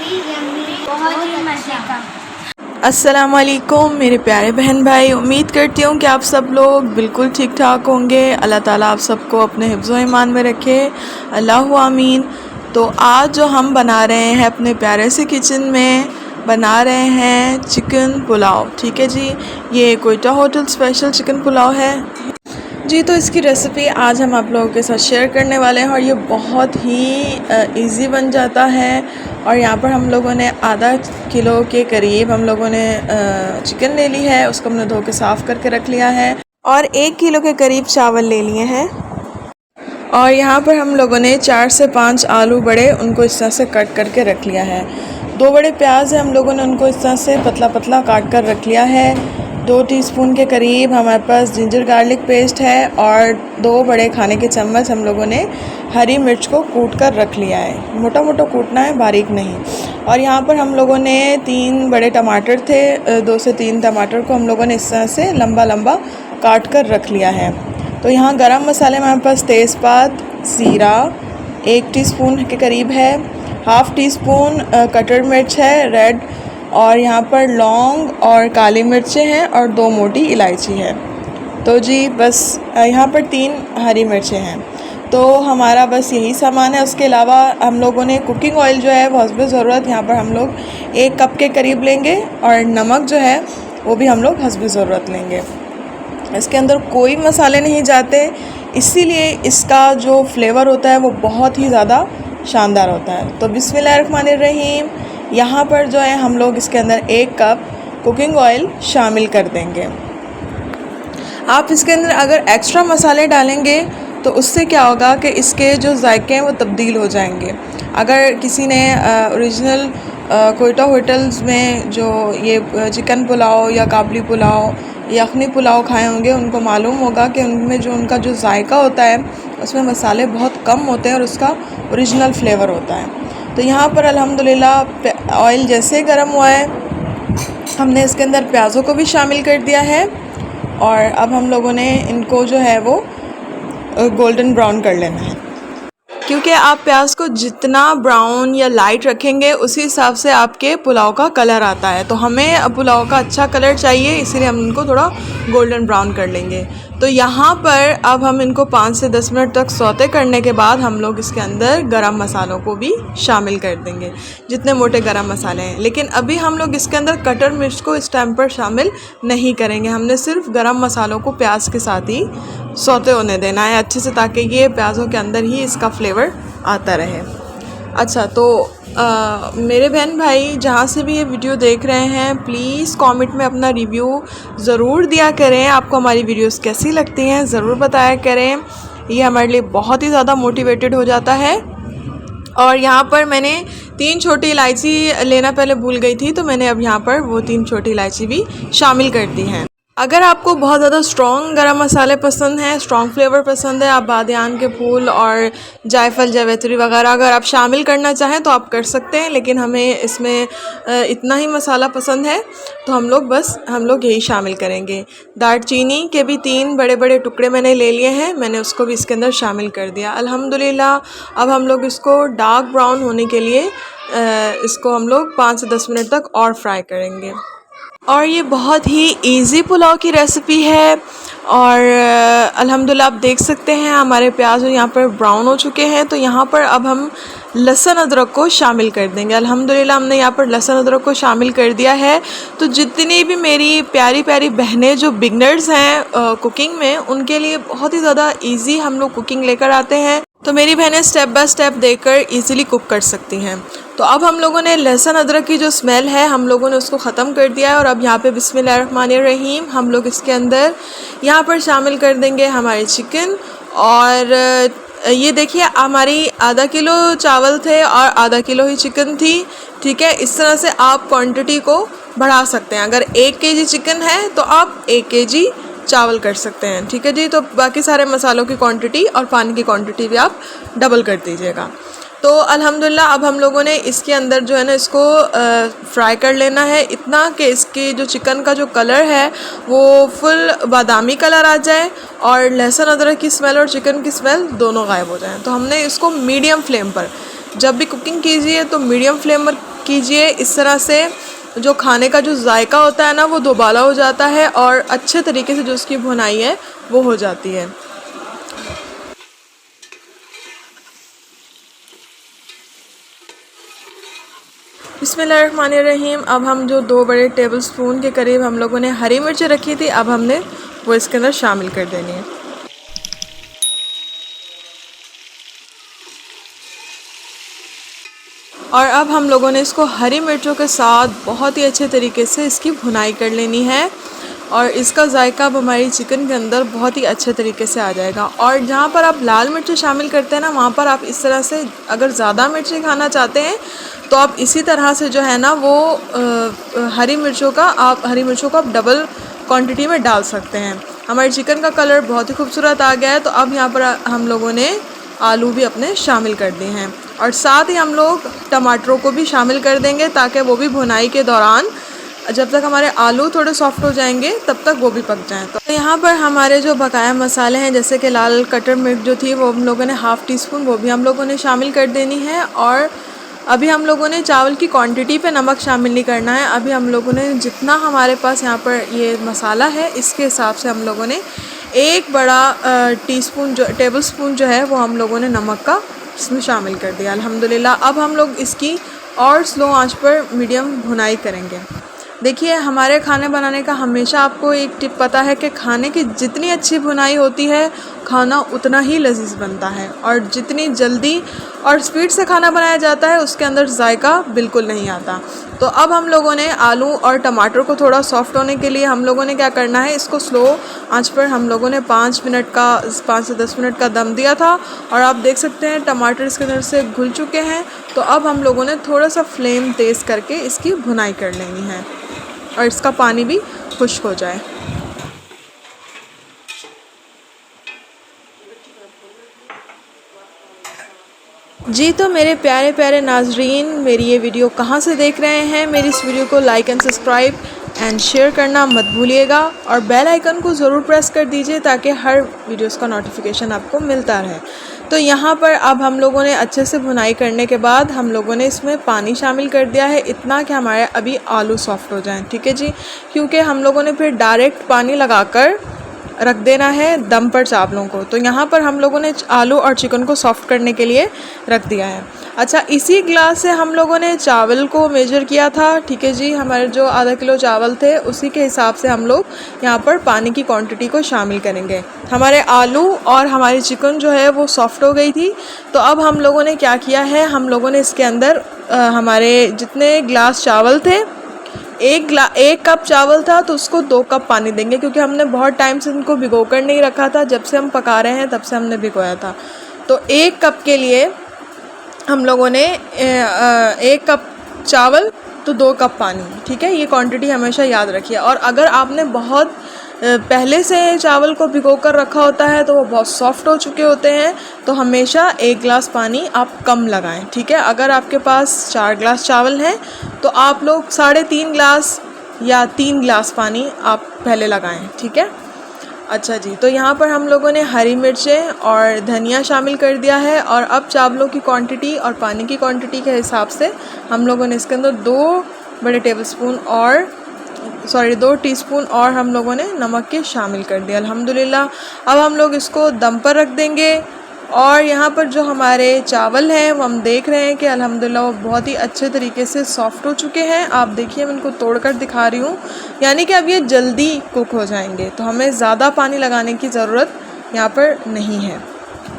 बहुत ही मज़े का। अस्सलामुअलैकुम मेरे प्यारे बहन भाई, उम्मीद करती हूँ कि आप सब लोग बिल्कुल ठीक ठाक होंगे। अल्लाह ताला आप सबको अपने हिफ्ज़ व ईमान में रखे, अल्लाहु आमीन। तो आज जो हम बना रहे हैं अपने प्यारे से किचन में, बना रहे हैं चिकन पुलाव। ठीक है जी, ये Quetta hotel special chicken pulao है जी। तो इसकी रेसिपी आज हम आप लोगों के साथ शेयर करने वाले हैं और ये बहुत ही इजी बन जाता है। और यहाँ पर हम लोगों ने आधा किलो के करीब हम लोगों ने चिकन ले ली है, उसको हमने धो के साफ़ करके रख लिया है। और 1 किलो के करीब चावल ले लिए हैं। और यहाँ पर हम लोगों ने 4 से 5 आलू बड़े, उनको इस तरह से कट करके रख लिया है। 2 बड़े प्याज है, हम लोगों ने उनको इस तरह से पतला पतला काट कर रख लिया है। 2 टीस्पून के करीब हमारे पास जिंजर गार्लिक पेस्ट है और 2 बड़े खाने के चम्मच हम लोगों ने हरी मिर्च को कूट कर रख लिया है। मोटा मोटा कूटना है, बारीक नहीं। और यहाँ पर हम लोगों ने 3 बड़े टमाटर थे, 2 से 3 टमाटर को हम लोगों ने इस तरह से लंबा लंबा काट कर रख लिया है। तो यहाँ गरम मसाले में हमारे पास तेज़पात, ज़ीरा 1 टीस्पून के करीब है, हाफ़ टीस्पून कटर मिर्च है रेड, और यहाँ पर लौंग और काली मिर्चें हैं और 2 मोटी इलायची है। तो जी बस यहाँ पर 3 हरी मिर्चें हैं। तो हमारा बस यही सामान है। उसके अलावा हम लोगों ने कुकिंग ऑयल जो है वो हस्बे ज़रूरत यहाँ पर हम लोग 1 कप के करीब लेंगे, और नमक जो है वो भी हम लोग हस्बे ज़रूरत लेंगे। इसके अंदर कोई मसाले नहीं जाते, इसीलिए इसका जो फ्लेवर होता है वो बहुत ही ज़्यादा शानदार होता है। तो बिस्मिल्लाहिर्रहमानिर्रहीम, यहाँ पर जो है हम लोग इसके अंदर 1 कप कुकिंग ऑयल शामिल कर देंगे। आप इसके अंदर अगर एक्स्ट्रा मसाले डालेंगे तो उससे क्या होगा कि इसके जो जायके हैं वो तब्दील हो जाएंगे। अगर किसी ने ओरिजिनल कोयटा होटल्स में जो ये चिकन पुलाव या काबली पुलाव, यखनी पुलाव खाए होंगे, उनको मालूम होगा कि उनमें जो उनका जो जायका होता है उसमें मसाले बहुत कम होते हैं और उसका ओरिजिनल फ्लेवर होता है। तो यहाँ पर अल्हम्दुलिल्लाह ऑयल जैसे गर्म हुआ है, हमने इसके अंदर प्याज़ों को भी शामिल कर दिया है। और अब हम लोगों ने इनको जो है वो गोल्डन ब्राउन कर लेना है, क्योंकि आप प्याज को जितना ब्राउन या लाइट रखेंगे उसी हिसाब से आपके पुलाव का कलर आता है। तो हमें पुलाव का अच्छा कलर चाहिए, इसीलिए हम इनको थोड़ा गोल्डन ब्राउन कर लेंगे। तो यहाँ पर अब हम इनको 5 से 10 मिनट तक सौते करने के बाद हम लोग इसके अंदर गरम मसालों को भी शामिल कर देंगे, जितने मोटे गरम मसाले हैं। लेकिन अभी हम लोग इसके अंदर कटर मिर्च को इस टाइम पर शामिल नहीं करेंगे, हमने सिर्फ गरम मसालों को प्याज के साथ ही सौते होने देना है अच्छे से, ताकि ये प्याज़ों के अंदर ही इसका फ्लेवर आता रहे। अच्छा, तो मेरे बहन भाई जहाँ से भी ये वीडियो देख रहे हैं, प्लीज़ कमेंट में अपना रिव्यू ज़रूर दिया करें। आपको हमारी वीडियोस कैसी लगती हैं ज़रूर बताया करें, ये हमारे लिए बहुत ही ज़्यादा मोटिवेटेड हो जाता है। और यहाँ पर मैंने 3 छोटी इलायची लेना पहले भूल गई थी, तो मैंने अब यहाँ पर वो 3 छोटी इलायची भी शामिल कर दी हैं। अगर आपको बहुत ज़्यादा स्ट्रॉन्ग गरम मसाले पसंद हैं, स्ट्रॉन्ग फ्लेवर पसंद है, आप बादियान के फूल और जायफल जावित्री वगैरह अगर आप शामिल करना चाहें तो आप कर सकते हैं। लेकिन हमें इसमें इतना ही मसाला पसंद है, तो हम लोग यही शामिल करेंगे। दालचीनी के भी 3 बड़े बड़े टुकड़े मैंने ले लिए हैं, मैंने उसको भी इसके अंदर शामिल कर दिया। अल्हम्दुलिल्लाह अब हम लोग इसको डार्क ब्राउन होने के लिए इसको हम लोग 5 से 10 मिनट तक और फ्राई करेंगे। और ये बहुत ही इजी पुलाव की रेसिपी है। और अल्हम्दुलिल्लाह आप देख सकते हैं हमारे प्याज यहाँ पर ब्राउन हो चुके हैं। तो यहाँ पर अब हम लहसुन अदरक को शामिल कर देंगे। अल्हम्दुलिल्लाह हमने यहाँ पर लहसुन अदरक को शामिल कर दिया है। तो जितनी भी मेरी प्यारी प्यारी बहनें जो बिगनर्स हैं कुकिंग में, उनके लिए बहुत ही ज़्यादा इजी हम लोग कुकिंग लेकर आते हैं। तो मेरी बहनें स्टेप बाय स्टेप देखकर इजीली कुक कर सकती हैं। तो अब हम लोगों ने लहसुन अदरक की जो स्मेल है हम लोगों ने उसको ख़त्म कर दिया है। और अब यहाँ पे बिस्मिल्लाहिर्रहमानिर्रहीम हम लोग इसके अंदर यहाँ पर शामिल कर देंगे हमारे चिकन। और ये देखिए हमारी आधा किलो चावल थे और आधा किलो ही चिकन थी। ठीक है, इस तरह से आप क्वांटिटी को बढ़ा सकते हैं। अगर 1 केजी चिकन है तो आप 1 केजी चावल कर सकते हैं। ठीक है जी, तो बाकी सारे मसालों की क्वांटिटी और पानी की क्वांटिटी भी आप डबल कर दीजिएगा। तो अल्हम्दुलिल्लाह अब हम लोगों ने इसके अंदर जो है ना इसको फ्राई कर लेना है, इतना कि इसकी जो चिकन का जो कलर है वो फुल बादामी कलर आ जाए और लहसुन अदरक की स्मेल और चिकन की स्मेल दोनों गायब हो जाएं। तो हमने इसको मीडियम फ्लेम पर, जब भी कुकिंग कीजिए तो मीडियम फ्लेम कीजिए। इस तरह से जो खाने का जो जायका होता है ना वो दोबारा हो जाता है और अच्छे तरीके से जो उसकी भुनाई है वो हो जाती है। बिस्मिल्लाहिर्रहमानिर्रहीम। अब हम जो 2 बड़े टेबल स्पून के करीब हम लोगों ने हरी मिर्च रखी थी, अब हमने वो इसके अंदर शामिल कर देनी है। और अब हम लोगों ने इसको हरी मिर्चों के साथ बहुत ही अच्छे तरीके से इसकी भुनाई कर लेनी है और इसका जायका अब हमारी चिकन के अंदर बहुत ही अच्छे तरीके से आ जाएगा। और जहाँ पर आप लाल मिर्च शामिल करते हैं ना, वहाँ पर आप इस तरह से अगर ज़्यादा मिर्ची खाना चाहते हैं तो आप इसी तरह से जो है ना वो हरी मिर्चों को आप डबल क्वांटिटी में डाल सकते हैं। हमारी चिकन का कलर बहुत ही खूबसूरत आ गया है। तो अब यहाँ पर हम लोगों ने आलू भी अपने शामिल कर दिए हैं और साथ ही हम लोग टमाटरों को भी शामिल कर देंगे ताकि वो भी भुनाई के दौरान जब तक हमारे आलू थोड़े सॉफ्ट हो जाएंगे तब तक वो भी पक जाएं। तो यहाँ पर हमारे जो बकाया मसाले हैं जैसे कि लाल कटर मिर्च जो थी वो हम लोगों ने ½ टीस्पून वो भी हम लोगों ने शामिल कर देनी है। और अभी हम लोगों ने चावल की क्वांटिटी पे नमक शामिल नहीं करना है। अभी हम लोगों ने जितना हमारे पास यहाँ पर ये मसाला है इसके हिसाब से हम लोगों ने 1 बड़ा टेबल स्पून जो है वो हम लोगों ने नमक का इसमें शामिल कर दिया। अल्हम्दुलिल्लाह। अब हम लोग इसकी और स्लो आंच पर मीडियम भुनाई करेंगे। देखिए हमारे खाने बनाने का हमेशा आपको एक टिप पता है कि खाने की जितनी अच्छी भुनाई होती है खाना उतना ही लजीज बनता है और जितनी जल्दी और स्पीड से खाना बनाया जाता है उसके अंदर जायका बिल्कुल नहीं आता। तो अब हम लोगों ने आलू और टमाटर को थोड़ा सॉफ्ट होने के लिए हम लोगों ने क्या करना है, इसको स्लो आंच पर हम लोगों ने 5 से 10 मिनट का दम दिया था और आप देख सकते हैं टमाटर इसके अंदर से घुल चुके हैं। तो अब हम लोगों ने थोड़ा सा फ्लेम तेज़ करके इसकी भुनाई कर लेनी है और इसका पानी भी खुश्क हो जाए। जी तो मेरे प्यारे प्यारे नाजरीन, मेरी ये वीडियो कहाँ से देख रहे हैं, मेरी इस वीडियो को like and subscribe and share करना मत भूलिएगा और बेल आइकन को ज़रूर प्रेस कर दीजिए ताकि हर वीडियोस का नोटिफिकेशन आपको मिलता रहे। तो यहाँ पर अब हम लोगों ने अच्छे से भुनाई करने के बाद हम लोगों ने इसमें पानी शामिल कर दिया है इतना कि हमारे अभी आलू सॉफ्ट हो जाएं। ठीक है जी, क्योंकि हम लोगों ने फिर डायरेक्ट पानी लगाकर रख देना है दम पर चावलों को। तो यहाँ पर हम लोगों ने आलू और चिकन को सॉफ्ट करने के लिए रख दिया है। अच्छा, इसी ग्लास से हम लोगों ने चावल को मेजर किया था। ठीक है जी, हमारे जो आधा किलो चावल थे उसी के हिसाब से हम लोग यहाँ पर पानी की क्वांटिटी को शामिल करेंगे। हमारे आलू और हमारी चिकन जो है वो सॉफ्ट हो गई थी। तो अब हम लोगों ने क्या किया है, हम लोगों ने इसके अंदर हमारे जितने ग्लास चावल थे, 1 कप चावल था तो उसको 2 कप पानी देंगे क्योंकि हमने बहुत टाइम से इनको भिगो कर नहीं रखा था। जब से हम पका रहे हैं तब से हमने भिगोया था। तो 1 कप के लिए हम लोगों ने 1 कप चावल तो 2 कप पानी। ठीक है, ये क्वांटिटी हमेशा याद रखिए। और अगर आपने बहुत पहले से चावल को भिगो कर रखा होता है तो वो बहुत सॉफ्ट हो चुके होते हैं, तो हमेशा 1 गिलास पानी आप कम लगाएं। ठीक है, अगर आपके पास 4 गिलास चावल हैं तो आप लोग 3.5 गिलास या 3 गिलास पानी आप पहले लगाएं। ठीक है। अच्छा जी, तो यहाँ पर हम लोगों ने हरी मिर्चें और धनिया शामिल कर दिया है और अब चावलों की क्वांटिटी और पानी की क्वांटिटी के हिसाब से हम लोगों ने इसके अंदर 2 टीस्पून और हम लोगों ने नमक के शामिल कर दिया। अल्हम्दुलिल्लाह। अब हम लोग इसको दम पर रख देंगे और यहाँ पर जो हमारे चावल हैं वो हम देख रहे हैं कि अल्हम्दुलिल्लाह वो बहुत ही अच्छे तरीके से सॉफ्ट हो चुके हैं। आप देखिए, मैं इनको तोड़कर दिखा रही हूँ, यानी कि अब ये जल्दी कुक हो जाएंगे। तो हमें ज़्यादा पानी लगाने की ज़रूरत यहाँ पर नहीं है।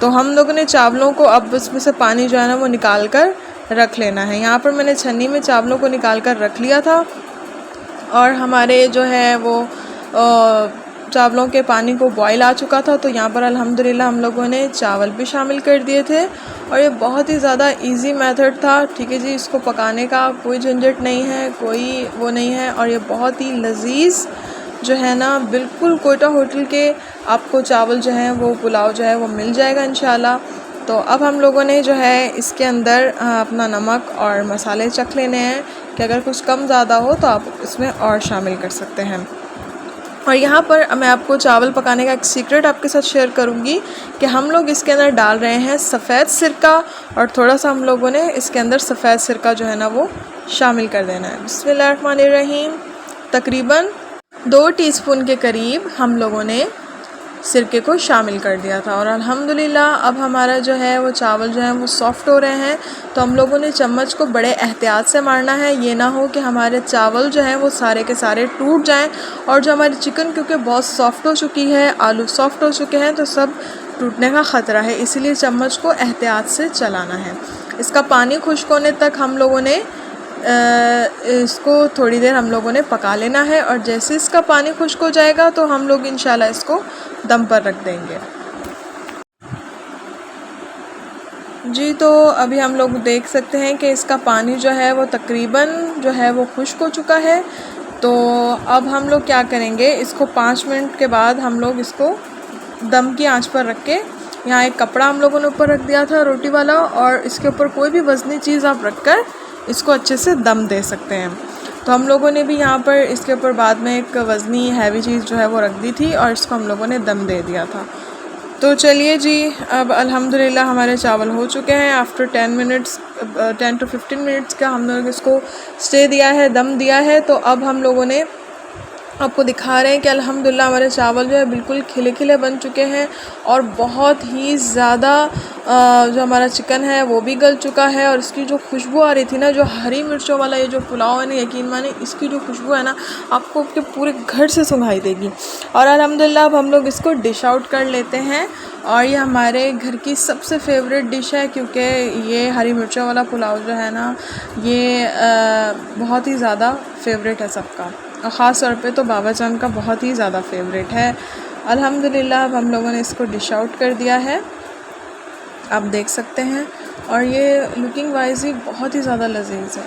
तो हम लोगों ने चावलों को अब इसमें से पानी जो है ना वो निकाल कर रख लेना है। यहाँ पर मैंने छन्नी में चावलों को निकाल कर रख लिया था और हमारे जो है वो चावलों के पानी को बॉईल आ चुका था। तो यहाँ पर अल्हम्दुलिल्लाह हम लोगों ने चावल भी शामिल कर दिए थे और ये बहुत ही ज़्यादा इजी मेथड था। ठीक है जी, इसको पकाने का कोई झंझट नहीं है, कोई वो नहीं है और ये बहुत ही लजीज जो है ना, बिल्कुल कोयटा होटल के आपको चावल जो है वो पुलाव जो है वो मिल जाएगा इंशाल्लाह। तो अब हम लोगों ने जो है इसके अंदर अपना नमक और मसाले चख लेने हैं कि अगर कुछ कम ज़्यादा हो तो आप इसमें और शामिल कर सकते हैं। और यहाँ पर मैं आपको चावल पकाने का एक सीक्रेट आपके साथ शेयर करूँगी कि हम लोग इसके अंदर डाल रहे हैं सफ़ेद सिरका और थोड़ा सा हम लोगों ने इसके अंदर सफ़ेद सिरका जो है ना वो शामिल कर देना है। बिस्मिल्लाहिर्रहमानिर्रहीम। तकरीबन 2 टीस्पून के करीब हम लोगों ने सिरके को शामिल कर दिया था और अल्हम्दुलिल्लाह अब हमारा जो है वो चावल जो है वो सॉफ़्ट हो रहे हैं। तो हम लोगों ने चम्मच को बड़े एहतियात से मारना है, ये ना हो कि हमारे चावल जो हैं वो सारे के सारे टूट जाएं। और जो हमारी चिकन क्योंकि बहुत सॉफ़्ट हो चुकी है, आलू सॉफ़्ट हो चुके हैं, तो सब टूटने का ख़तरा है, इसीलिए चम्मच को एहतियात से चलाना है। इसका पानी खुश्क होने तक हम लोगों ने इसको थोड़ी देर हम लोगों ने पका लेना है और जैसे इसका पानी खुश्क हो जाएगा तो हम लोग इंशाल्लाह इसको दम पर रख देंगे। जी, तो अभी हम लोग देख सकते हैं कि इसका पानी जो है वो तकरीबन जो है वो खुश्क हो चुका है। तो अब हम लोग क्या करेंगे, इसको 5 मिनट के बाद हम लोग इसको दम की आंच पर रख के, यहाँ एक कपड़ा हम लोगों ने ऊपर रख दिया था रोटी वाला, और इसके ऊपर कोई भी वज़नी चीज़ आप रख कर इसको अच्छे से दम दे सकते हैं। तो हम लोगों ने भी यहाँ पर इसके ऊपर बाद में एक वज़नी हैवी चीज़ जो है वो रख दी थी और इसको हम लोगों ने दम दे दिया था। तो चलिए जी, अब अल्हम्दुलिल्लाह हमारे चावल हो चुके हैं। आफ्टर 10 to 15 मिनट्स का हम लोग इसको स्टे दिया है, दम दिया है। तो अब हम लोगों ने आपको दिखा रहे हैं कि अल्हम्दुलिल्लाह हमारे चावल जो है बिल्कुल खिले खिले बन चुके हैं और बहुत ही ज़्यादा जो हमारा चिकन है वो भी गल चुका है। और इसकी जो खुशबू आ रही थी ना, जो हरी मिर्चों वाला ये जो पुलाव है ना, यकीन माने इसकी जो खुशबू है ना आपको आपके पूरे घर से सुनाई देगी। और अल्हम्दुलिल्लाह अब हम लोग इसको डिश आउट कर लेते हैं। और ये हमारे घर की सबसे फेवरेट डिश है, क्योंकि ये हरी मिर्चों वाला पुलाव जो है ना ये बहुत ही ज़्यादा फेवरेट है सबका, और ख़ास तौर पे तो बाबा जान का बहुत ही ज़्यादा फेवरेट है। अल्हम्दुलिल्लाह अब हम लोगों ने इसको डिश आउट कर दिया है, आप देख सकते हैं। और ये लुकिंग वाइज ही बहुत ही ज़्यादा लजीज है।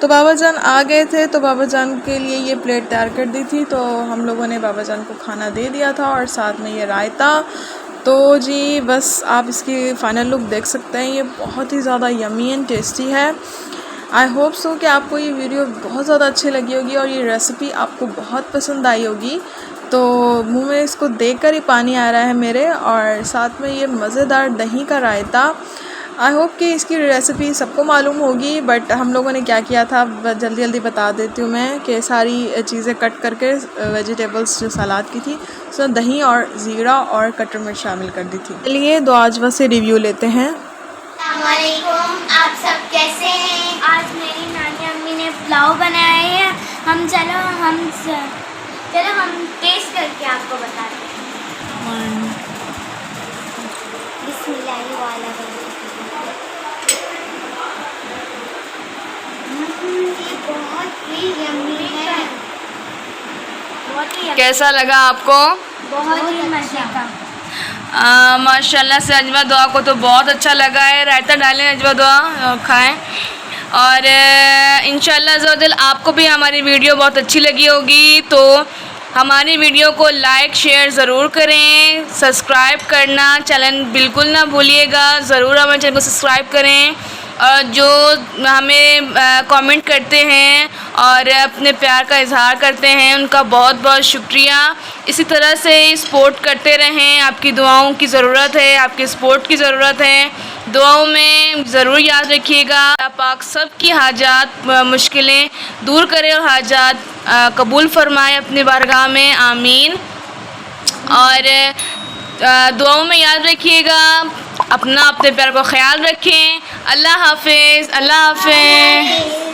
तो बाबा जान आ गए थे, तो बाबा जान के लिए ये प्लेट तैयार कर दी थी, तो हम लोगों ने बाबा जान को खाना दे दिया था और साथ में ये रायता। तो जी बस आप इसकी फ़ाइनल लुक देख सकते हैं, ये बहुत ही ज़्यादा यमी एंड टेस्टी है। आई होप सो कि आपको ये वीडियो बहुत ज़्यादा अच्छी लगी होगी और ये रेसिपी आपको बहुत पसंद आई होगी। तो मुंह में इसको देखकर ही पानी आ रहा है मेरे, और साथ में ये मज़ेदार दही का रायता। आई होप कि इसकी रेसिपी सबको मालूम होगी, बट हम लोगों ने क्या किया था जल्दी जल्दी बता देती हूँ मैं, कि सारी चीज़ें कट करके वेजिटेबल्स जो सलाद की थी उसमें दही और ज़ीरा और कटर मिर्च शामिल कर दी थी। चलिए दो आजवा से रिव्यू लेते हैं। अस्सलामुअलैकुम, आप सब कैसे हैं? आज मेरी नानी अम्मी ने पुलाव बनाया है। चलो हम टेस्ट करके आपको बताते हैं। ये बहुत ही यम्मी है। कैसा लगा आपको? बहुत ही मज़े का। माशाल्लाह से अजवा दुआ को तो बहुत अच्छा लगा है। रायता डालें, अजवा दुआ खाएं, और इंशाल्लाह ज़रूर आपको भी हमारी वीडियो बहुत अच्छी लगी होगी। तो हमारी वीडियो को लाइक शेयर ज़रूर करें, सब्सक्राइब करना चैनल बिल्कुल ना भूलिएगा, ज़रूर हमारे चैनल को सब्सक्राइब करें। और जो हमें कमेंट करते हैं और अपने प्यार का इजहार करते हैं उनका बहुत बहुत शुक्रिया। इसी तरह से सपोर्ट करते रहें, आपकी दुआओं की ज़रूरत है, आपके सपोर्ट की ज़रूरत है। दुआओं में ज़रूर याद रखिएगा। अल्लाह पाक सब की हाजात मुश्किलें दूर करे और हाजात कबूल फरमाए अपनी बारगाह में, आमीन। और दुआओं में याद रखिएगा, अपने प्यार को ख्याल रखें। अल्लाह हाफिज़, अल्लाह हाफिज़।